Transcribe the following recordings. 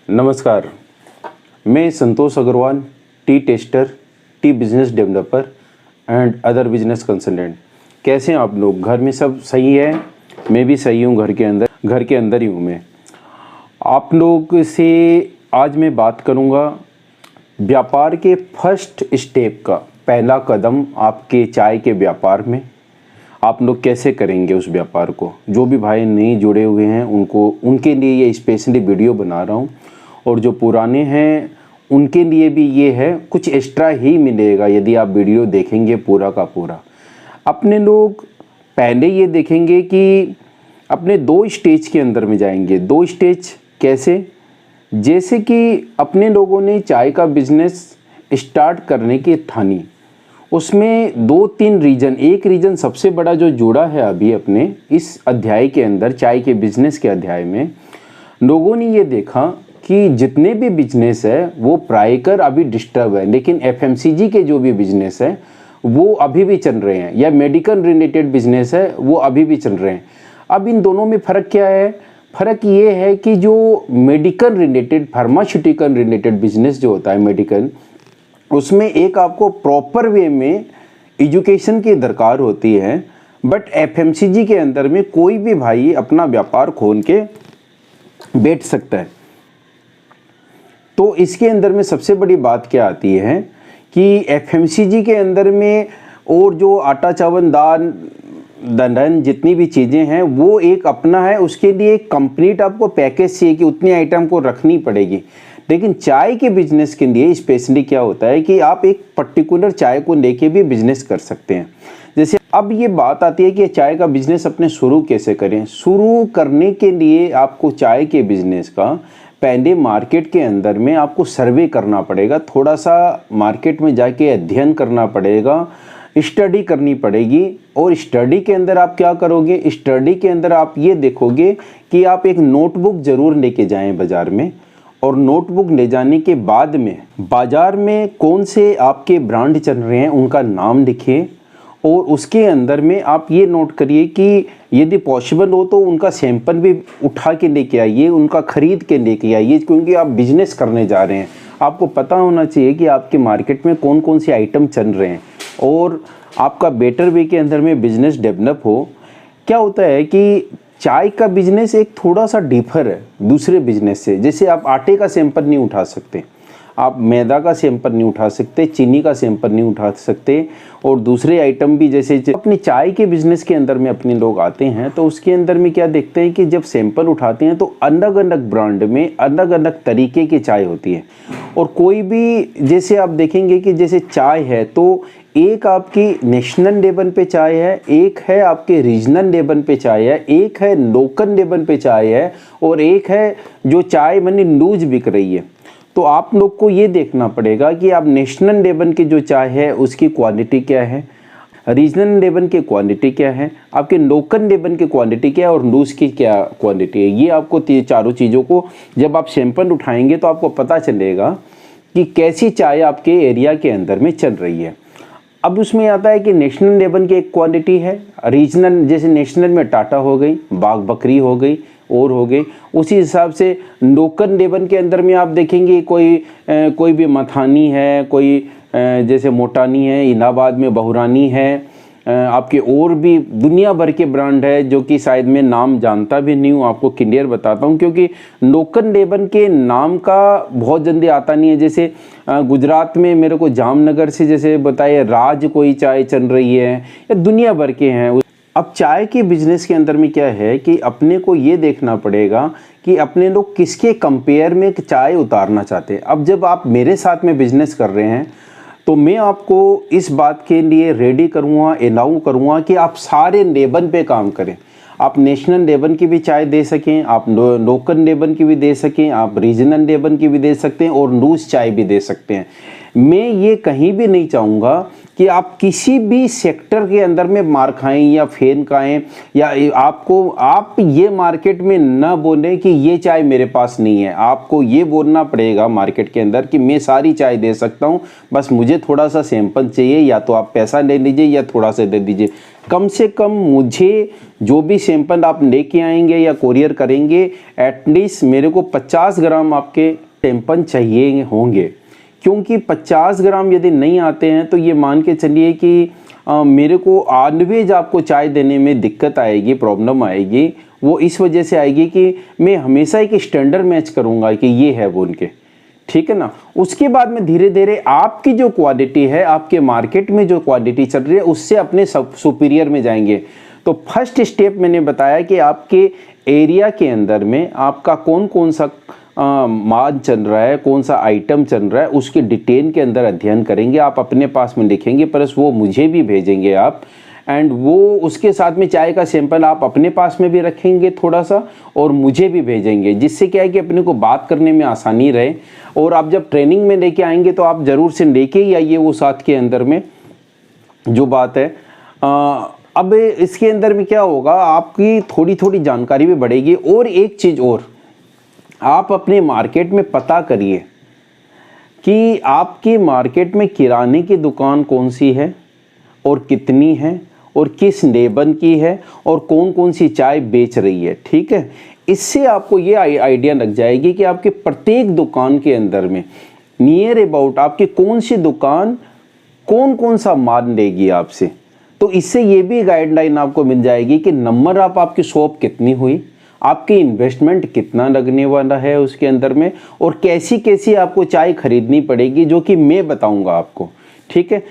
नमस्कार, मैं Santosh Agrawal, tea taster, tea business developer and other business consultant. कैसे हैं आप लोग? घर में सब सही है? मैं भी सही हूँ, घर के अंदर ही हूँ मैं। आप लोग से आज मैं बात करूँगा व्यापार के फर्स्ट स्टेप का, पहला कदम आपके चाय के व्यापार में आप लोग कैसे करेंगे उस व्यापार को। जो भी भाई नहीं जुड़े हुए हैं उनके लिए ये स्पेशली वीडियो बना रहा हूँ, और जो पुराने हैं उनके लिए भी ये है, कुछ एक्स्ट्रा ही मिलेगा यदि आप वीडियो देखेंगे पूरा का पूरा। अपने लोग पहले ये देखेंगे कि अपने 2 स्टेज के अंदर में जाएंगे। 2 स्टेज कैसे? जैसे कि अपने लोगों ने चाय का बिजनेस स्टार्ट करने की ठानी, उसमें 2-3 रीजन, एक रीजन सबसे बड़ा जो जुड़ा है अभी अपने इस अध्याय के अंदर, चाय के बिजनेस के अध्याय में, लोगों ने ये देखा कि जितने भी बिजनेस है वो प्रायकर अभी डिस्टर्ब है, लेकिन एफएमसीजी के जो भी बिजनेस है वो अभी भी चल रहे हैं, या मेडिकल रिलेटेड बिजनेस है वो अभी भी चल रहे हैं। अब इन दोनों में फ़र्क क्या है? फ़र्क ये है कि जो medical related, pharmaceutical related business जो होता है मेडिकल, उसमें एक आपको प्रॉपर वे में एजुकेशन की दरकार होती है। बट एफएमसीजी के अंदर में कोई भी भाई अपना व्यापार खोल के बैठ सकता है। तो इसके अंदर में सबसे बड़ी बात क्या आती है कि एफएमसीजी के अंदर में और जो आटा चावल दाल दलहन जितनी भी चीज़ें हैं वो एक अपना है, उसके लिए एक कंप्लीट आपको पैकेज चाहिए कि उतनी आइटम को रखनी पड़ेगी। लेकिन चाय के बिजनेस के लिए स्पेशली क्या होता है कि आप एक पर्टिकुलर चाय को लेके भी बिजनेस कर सकते हैं। जैसे अब ये बात आती है कि चाय का बिजनेस अपने शुरू कैसे करें। शुरू करने के लिए आपको चाय के बिजनेस का पहले मार्केट के अंदर में आपको सर्वे करना पड़ेगा, थोड़ा सा मार्केट में जाके अध्ययन करना पड़ेगा, स्टडी करनी पड़ेगी। और स्टडी के अंदर आप क्या करोगे? स्टडी के अंदर आप ये देखोगे कि आप एक नोटबुक ज़रूर लेके जाएं बाज़ार में, और नोटबुक ले जाने के बाद में बाज़ार में कौन से आपके ब्रांड चल रहे हैं उनका नाम लिखिए, और उसके अंदर में आप ये नोट करिए कि यदि पॉसिबल हो तो उनका सैंपल भी उठा के लेके आइए, उनका ख़रीद के लेके आइए, क्योंकि आप बिजनेस करने जा रहे हैं। आपको पता होना चाहिए कि आपके मार्केट में कौन कौन से आइटम चल रहे हैं, और आपका बेटर वे के अंदर में बिजनेस डेवलप हो। क्या होता है कि चाय का बिजनेस एक थोड़ा सा डिफर है दूसरे बिजनेस से। जैसे आप आटे का सैंपल नहीं उठा सकते, आप मैदा का सैंपल नहीं उठा सकते, चीनी का सैंपल नहीं उठा सकते, और दूसरे आइटम भी। जैसे अपनी चाय के बिजनेस के अंदर में अपने लोग आते हैं तो उसके अंदर में क्या देखते हैं कि जब सैंपल उठाते हैं तो अलग अलग ब्रांड में अलग अलग तरीके की चाय होती है। और कोई भी, जैसे आप देखेंगे कि जैसे चाय है तो एक आपकी नेशनल लेवल पे चाय है, एक है आपके रीजनल लेवल पे चाय है, एक है लोकल लेवल पे चाय है, और एक है जो चाय माने लूज बिक रही है। तो आप लोग को ये देखना पड़ेगा कि आप नेशनल लेवल की जो चाय है उसकी क्वालिटी क्या है, रीजनल लेवल की क्वालिटी क्या है, आपके लोकल लेवल की क्वालिटी क्या है, और लूज की क्या क्वालिटी है। ये आपको चारों चीज़ों को जब आप सैंपल उठाएंगे तो आपको पता चलेगा कि कैसी चाय आपके एरिया के अंदर में चल रही है। अब उसमें आता है कि नेशनल लेवल की एक क्वालिटी है, रीजनल, जैसे नेशनल में टाटा हो गई, बाग बकरी हो गई और हो गई। उसी हिसाब से लोकल लेवल के अंदर में आप देखेंगे कोई भी मथानी है, कोई जैसे मोटानी है, इलाहाबाद में बहुरानी है, आपके और भी दुनिया भर के ब्रांड है जो कि शायद मैं नाम जानता भी नहीं हूँ। आपको क्लियर बताता हूँ क्योंकि लोकल लेवल के नाम का बहुत जल्दी आता नहीं है। जैसे गुजरात में मेरे को जामनगर से जैसे बताइए राज कोई चाय चल रही है, या दुनिया भर के हैं। अब चाय के बिजनेस के अंदर में क्या है कि अपने को ये देखना पड़ेगा कि अपने लोग किसके कंपेयर में चाय उतारना चाहते हैं। अब जब आप मेरे साथ में बिजनेस कर रहे हैं तो मैं आपको इस बात के लिए रेडी करूँगा, अलाउ करूँगा कि आप सारे लेवल पे काम करें। आप नेशनल लेवल की भी चाय दे सकें, आप लोकल लेवल की भी दे सकें, आप रीजनल लेवल की भी दे सकते हैं, और लूज चाय भी दे सकते हैं। मैं ये कहीं भी नहीं चाहूँगा कि आप किसी भी सेक्टर के अंदर में मार खाएं या फेल खाएं, या आप ये मार्केट में ना बोलें कि ये चाय मेरे पास नहीं है। आपको ये बोलना पड़ेगा मार्केट के अंदर कि मैं सारी चाय दे सकता हूँ, बस मुझे थोड़ा सा सैंपल चाहिए, या तो आप पैसा ले लीजिए या थोड़ा सा दे दीजिए। कम से कम मुझे जो भी सैंपल आप लेके आएंगे या कोरियर करेंगे, एटलीस्ट मेरे को 50 ग्राम आपके सैंपल चाहिए होंगे। क्योंकि 50 ग्राम यदि नहीं आते हैं तो ये मान के चलिए कि मेरे को ऑलवेज आपको चाय देने में दिक्कत आएगी, प्रॉब्लम आएगी। वो इस वजह से आएगी कि मैं हमेशा एक स्टैंडर्ड मैच करूँगा कि ये है बोल के, ठीक है ना। उसके बाद में धीरे धीरे आपकी जो क्वालिटी है, आपके मार्केट में जो क्वालिटी चल रही है, उससे अपने सुपीरियर में जाएंगे। तो फर्स्ट स्टेप मैंने बताया कि आपके एरिया के अंदर में आपका कौन कौन सा माल चल रहा है, कौन सा आइटम चल रहा है, उसके डिटेल के अंदर अध्ययन करेंगे। आप अपने पास में लिखेंगे, प्लस वो मुझे भी भेजेंगे आप, एंड वो उसके साथ में चाय का सैंपल आप अपने पास में भी रखेंगे थोड़ा सा, और मुझे भी भेजेंगे, जिससे क्या है कि अपने को बात करने में आसानी रहे। और आप जब ट्रेनिंग में लेके आएंगे तो आप ज़रूर से लेके ही आइए वो साथ के अंदर में जो बात है। अब इसके अंदर में क्या होगा, आपकी थोड़ी थोड़ी जानकारी भी बढ़ेगी। और एक चीज़ और, आप अपने मार्केट में पता करिए कि आपकी मार्केट में किराने की दुकान कौन सी है और कितनी है और किस लेबल की है और कौन कौन सी चाय बेच रही है, ठीक है। इससे आपको ये आइडिया लग जाएगी कि आपके प्रत्येक दुकान के अंदर में नियर अबाउट आपकी कौन सी दुकान कौन कौन सा माल लेगी आपसे। तो इससे ये भी गाइडलाइन आपको मिल जाएगी कि नंबर ऑफ आपकी शॉप कितनी हुई, आपकी इन्वेस्टमेंट कितना लगने वाला है उसके अंदर में, और कैसी कैसी आपको चाय खरीदनी पड़ेगी, जो कि मैं बताऊंगा आपको, ठीक है।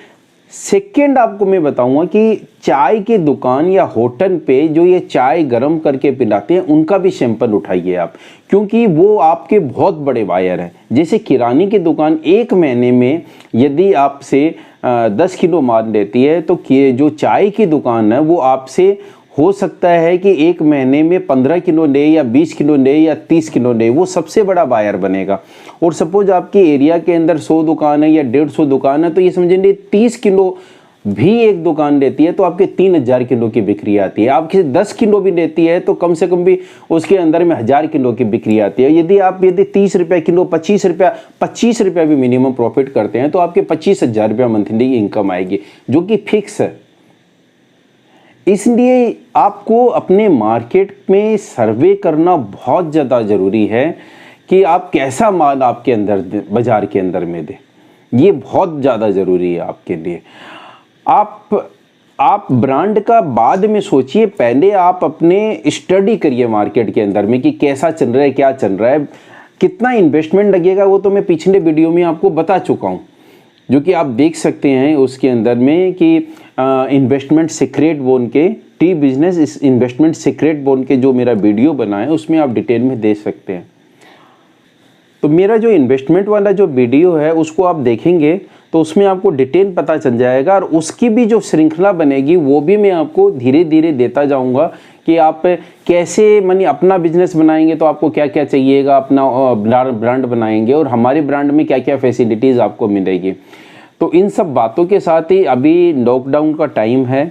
सेकंड आपको मैं बताऊंगा कि चाय की दुकान या होटल पे जो ये चाय गर्म करके पिलाते हैं उनका भी सैंपल उठाइए आप, क्योंकि वो आपके बहुत बड़े बायर हैं। जैसे किराने की दुकान एक महीने में यदि आपसे 10 किलो माल लेती है, तो जो चाय की दुकान है वो आपसे हो सकता है कि एक महीने में 15 किलो ले या 20 किलो ले या 30 किलो ले, वो सबसे बड़ा बायर बनेगा। और सपोज आपके एरिया के अंदर 100 दुकान है या 150 दुकान है, तो ये समझिए 30 किलो भी एक दुकान लेती है तो आपके 3000 किलो की बिक्री आती है। आपके 10 किलो भी लेती है तो कम से कम भी उसके अंदर में 1000 किलो की बिक्री आती है। यदि 30 रुपये किलो, 25 रुपया भी मिनिमम प्रॉफिट करते हैं, तो आपके 25,000 रुपया मंथली इनकम आएगी, जो कि फिक्स है। इसलिए आपको अपने मार्केट में सर्वे करना बहुत ज़्यादा ज़रूरी है कि आप कैसा माल आपके अंदर बाज़ार के अंदर में दे, ये बहुत ज़्यादा ज़रूरी है आपके लिए। आप ब्रांड का बाद में सोचिए, पहले आप अपने स्टडी करिए मार्केट के अंदर में कि कैसा चल रहा है, क्या चल रहा है, कितना इन्वेस्टमेंट लगेगा, वो तो मैं पिछले वीडियो में आपको बता चुका हूँ, जो कि आप देख सकते हैं उसके अंदर में कि इन्वेस्टमेंट सीक्रेट बोल के टी बिजनेस इन्वेस्टमेंट सीक्रेट बोल के जो मेरा वीडियो बना है उसमें आप डिटेल में देख सकते हैं। तो मेरा जो इन्वेस्टमेंट वाला जो वीडियो है उसको आप देखेंगे तो उसमें आपको डिटेल पता चल जाएगा, और उसकी भी जो श्रृंखला बनेगी वो भी मैं आपको धीरे धीरे देता जाऊंगा कि आप कैसे मानी अपना बिजनेस बनाएंगे तो आपको क्या क्या चाहिएगा, अपना ब्रांड बनाएंगे और हमारे ब्रांड में क्या क्या फैसिलिटीज़ आपको मिलेगी। तो इन सब बातों के साथ ही अभी लॉकडाउन का टाइम है,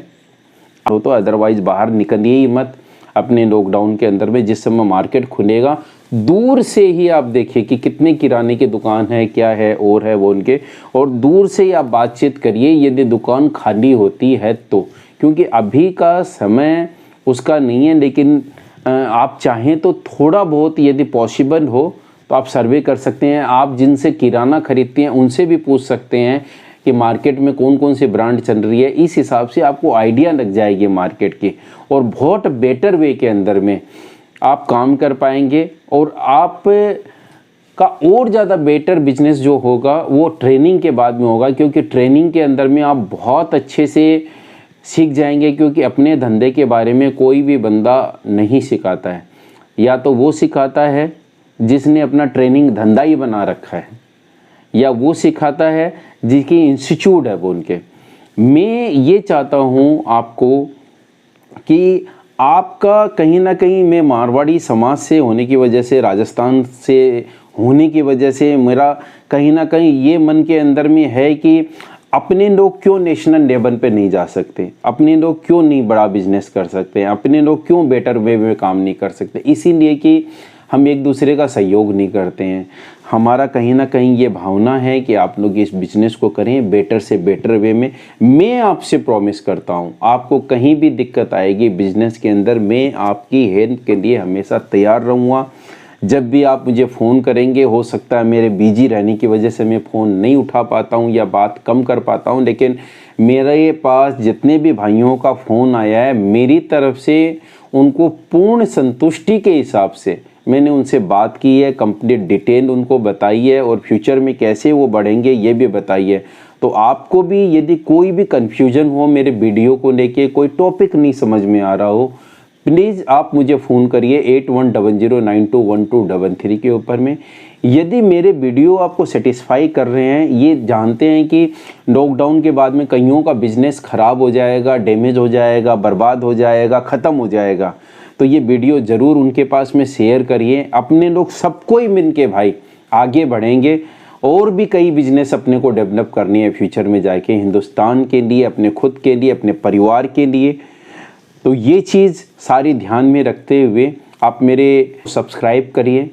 तो अदरवाइज बाहर निकलिए ही मत अपने लॉकडाउन के अंदर में। जिस समय मार्केट खुलेगा दूर से ही आप देखिए कि कितने किराने की दुकान है, क्या है और है वो उनके, और दूर से ही आप बातचीत करिए यदि दुकान खाली होती है तो, क्योंकि अभी का समय उसका नहीं है। लेकिन आप चाहें तो थोड़ा बहुत यदि पॉसिबल हो तो आप सर्वे कर सकते हैं। आप जिनसे किराना खरीदते हैं उनसे भी पूछ सकते हैं कि मार्केट में कौन कौन सी ब्रांड चल रही है। इस हिसाब से आपको आइडिया लग जाएगी मार्केट की, और बहुत बेटर वे के अंदर में आप काम कर पाएंगे। और आप का और ज़्यादा बेटर बिजनेस जो होगा वो ट्रेनिंग के बाद में होगा, क्योंकि ट्रेनिंग के अंदर में आप बहुत अच्छे से सीख जाएंगे। क्योंकि अपने धंधे के बारे में कोई भी बंदा नहीं सिखाता है, या तो वो सिखाता है जिसने अपना ट्रेनिंग धंधा ही बना रखा है, या वो सिखाता है जिसकी इंस्टीट्यूट है बोल के। मैं ये चाहता हूँ आपको कि आपका कहीं ना कहीं, मैं मारवाड़ी समाज से होने की वजह से, राजस्थान से होने की वजह से मेरा कहीं ना कहीं ये मन के अंदर में है कि अपने लोग क्यों नेशनल लेवल पे नहीं जा सकते, अपने लोग क्यों नहीं बड़ा बिजनेस कर सकते, अपने लोग क्यों बेटर वे में काम नहीं कर सकते, इसीलिए कि हम एक दूसरे का सहयोग नहीं करते हैं। हमारा कहीं ना कहीं ये भावना है कि आप लोग इस बिज़नेस को करें बेटर से बेटर वे में। मैं आपसे प्रॉमिस करता हूँ, आपको कहीं भी दिक्कत आएगी बिज़नेस के अंदर, मैं आपकी हेल्प के लिए हमेशा तैयार रहूँगा। जब भी आप मुझे फ़ोन करेंगे, हो सकता है मेरे बिजी रहने की वजह से मैं फ़ोन नहीं उठा पाता हूँ या बात कम कर पाता हूँ, लेकिन मेरे पास जितने भी भाइयों का फ़ोन आया है, मेरी तरफ से उनको पूर्ण संतुष्टि के हिसाब से मैंने उनसे बात की है, कंप्लीट डिटेल उनको बताई है और फ्यूचर में कैसे वो बढ़ेंगे ये भी बताई है। तो आपको भी यदि कोई भी कन्फ्यूजन हो मेरे वीडियो को लेके, कोई टॉपिक नहीं समझ में आ रहा हो, प्लीज़ आप मुझे फ़ोन करिए 8100921233 के ऊपर में। यदि मेरे वीडियो आपको सेटिस्फाई कर रहे हैं, ये जानते हैं कि लॉकडाउन के बाद में कईयों का बिज़नेस ख़राब हो जाएगा, डैमेज हो जाएगा, बर्बाद हो जाएगा, ख़त्म हो जाएगा, तो ये वीडियो ज़रूर उनके पास में शेयर करिए। अपने लोग सबको ही मिल के भाई आगे बढ़ेंगे और भी कई बिजनेस अपने को डेवलप करनी है फ्यूचर में जाके, हिंदुस्तान के लिए, अपने खुद के लिए, अपने परिवार के लिए। तो ये चीज़ सारी ध्यान में रखते हुए आप मेरे सब्सक्राइब करिए,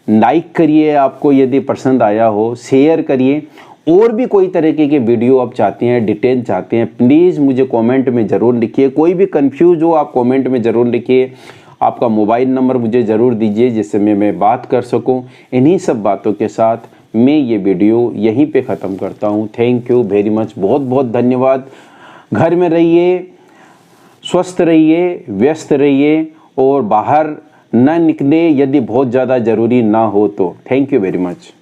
लाइक करिए, आपको यदि पसंद आया हो शेयर करिए। और भी कोई तरीके के वीडियो आप चाहते हैं, डिटेल चाहते हैं, प्लीज़ मुझे कमेंट में ज़रूर लिखिए। कोई भी कंफ्यूज हो आप कमेंट में ज़रूर लिखिए। आपका मोबाइल नंबर मुझे ज़रूर दीजिए जिससे मैं बात कर सकूं। इन्हीं सब बातों के साथ मैं ये वीडियो यहीं पे ख़त्म करता हूं। थैंक यू वेरी मच, बहुत बहुत धन्यवाद। घर में रहिए, स्वस्थ रहिए, व्यस्त रहिए और बाहर न निकले यदि बहुत ज़्यादा ज़रूरी ना हो तो। Thank you very much.